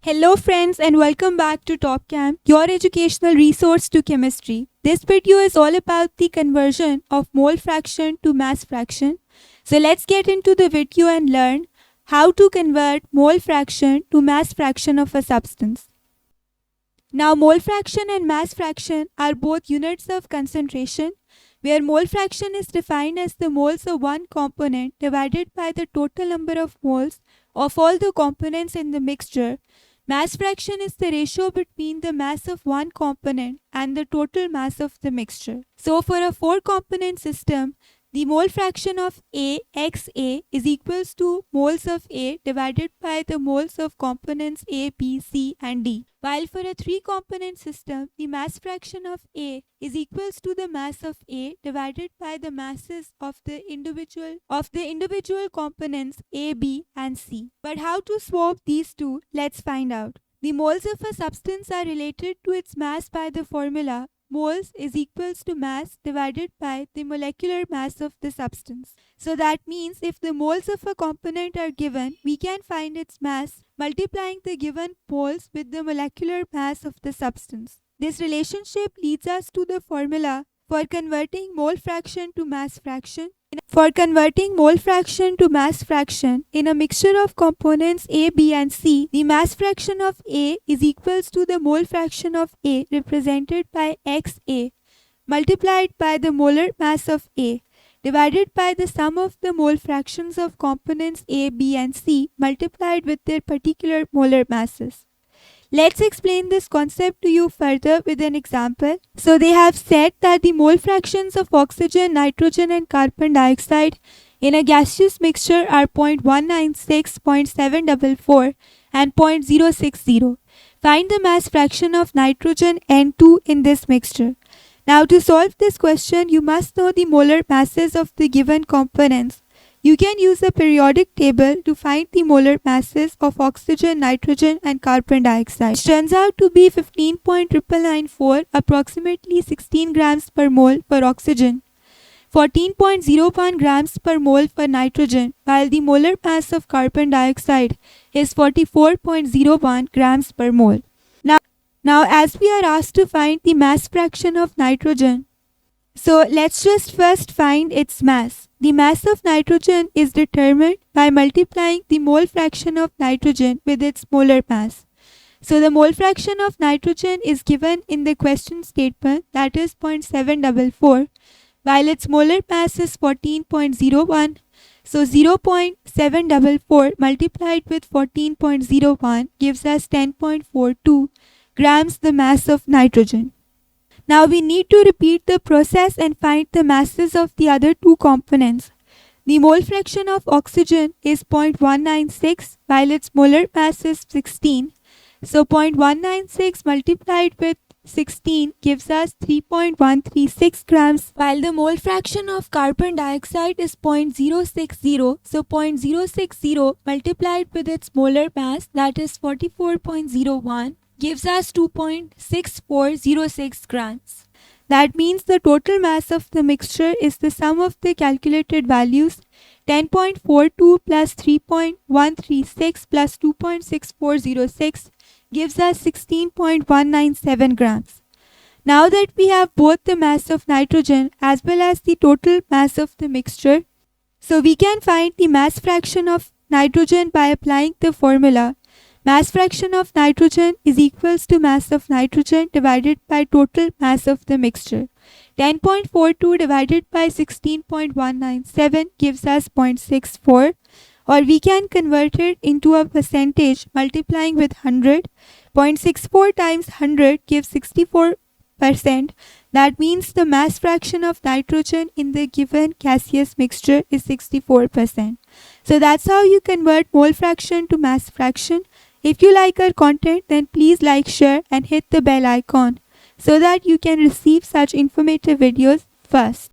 Hello friends and welcome back to TopCam, your educational resource to chemistry. This video is all about the conversion of mole fraction to mass fraction. So let's get into the video and learn how to convert mole fraction to mass fraction of a substance. Now mole fraction and mass fraction are both units of concentration, where mole fraction is defined as the moles of one component divided by the total number of moles of all the components in the mixture. Mass fraction is the ratio between the mass of one component and the total mass of the mixture. So for a 4-component system, the mole fraction of A XA is equals to moles of A divided by the moles of components A, B, C and D. While for a 3-component system, the mass fraction of A is equals to the mass of A divided by the masses of the individual components A, B and C. But how to swap these two? Let's find out. The moles of a substance are related to its mass by the formula moles is equals to mass divided by the molecular mass of the substance. So that means if the moles of a component are given, we can find its mass multiplying the given moles with the molecular mass of the substance. This relationship leads us to the formula for converting mole fraction to mass fraction. For converting mole fraction to mass fraction in a mixture of components A, B and C, the mass fraction of A is equals to the mole fraction of A represented by XA multiplied by the molar mass of A divided by the sum of the mole fractions of components A, B and C multiplied with their particular molar masses. Let's explain this concept to you further with an example. So they have said that the mole fractions of oxygen, nitrogen and carbon dioxide in a gaseous mixture are 0.196, 0.744 and 0.060. Find the mass fraction of nitrogen N2 in this mixture. Now to solve this question, you must know the molar masses of the given components. You can use a periodic table to find the molar masses of oxygen, nitrogen and carbon dioxide, which turns out to be 15.9994, approximately 16 grams per mole for oxygen, 14.01 grams per mole for nitrogen, while the molar mass of carbon dioxide is 44.01 grams per mole. Now as we are asked to find the mass fraction of nitrogen, so let's just first find its mass. The mass of nitrogen is determined by multiplying the mole fraction of nitrogen with its molar mass. So the mole fraction of nitrogen is given in the question statement, that is 0.744, while its molar mass is 14.01. So 0.744 multiplied with 14.01 gives us 10.42 grams the mass of nitrogen. Now we need to repeat the process and find the masses of the other two components. The mole fraction of oxygen is 0.196 while its molar mass is 16. So 0.196 multiplied with 16 gives us 3.136 grams, while the mole fraction of carbon dioxide is 0.060. So 0.060 multiplied with its molar mass, that is 44.01. gives us 2.6406 grams. That means the total mass of the mixture is the sum of the calculated values 10.42 plus 3.136 plus 2.6406 gives us 16.197 grams. Now that we have both the mass of nitrogen as well as the total mass of the mixture, so we can find the mass fraction of nitrogen by applying the formula. Mass fraction of nitrogen is equals to mass of nitrogen divided by total mass of the mixture. 10.42 divided by 16.197 gives us 0.64, or we can convert it into a percentage multiplying with 100. 0.64 times 100 gives 64%. That means the mass fraction of nitrogen in the given gaseous mixture is 64%. So that's how you convert mole fraction to mass fraction. If you like our content, then please like, share and hit the bell icon so that you can receive such informative videos first.